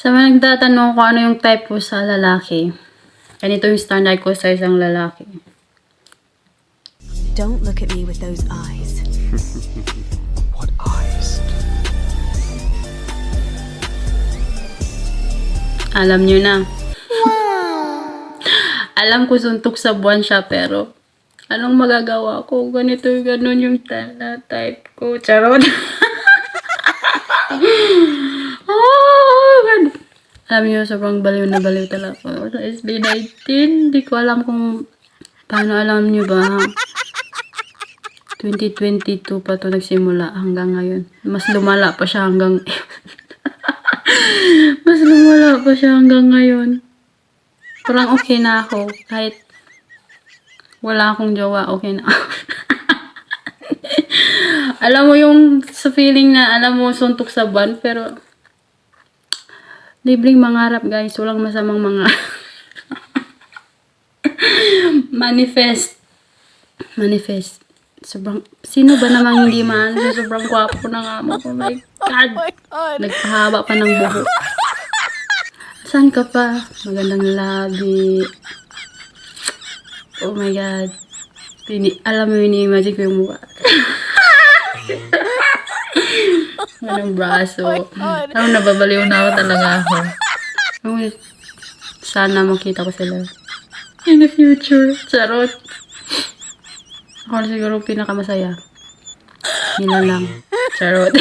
Sa mga nagtatanong kung ano yung type ko sa lalaki, ganito yung standard ko sa isang lalaki. Don't look at me with those eyes. What eyes? Alam nyo na. Alam ko suntok sa buwan siya, pero anong magagawa ko? Ganito, ganun yung type ko. Charot. Oh, God. Alam niyo, sobrang baliw na baliw talaga ako sa SB19. Hindi ko alam kung paano, alam niyo ba. 2022 pa to nagsimula hanggang ngayon. Mas lumala pa siya hanggang mas lumala pa siya hanggang ngayon. Parang okay na ako. Kahit wala akong jowa, okay na ako. Alam mo yung sa feeling na, alam mo, suntok sa buwan, pero libreng mangarap, guys. Walang masamang mga manifest. Sobrang, sino ba namang hindi man? Sobrang gwapo na nga mo. Oh my God. Nagpahaba pa ng buhok. Saan ka pa? Magandang labi. Oh my God. Alam mo, ini-imagine ko yung mukha. Anong braso. Parang nababaliw na ako talaga ako. Sana makita ko sila in the future. Charot. Ako na siguro pinakamasaya. Nila lang. Charot.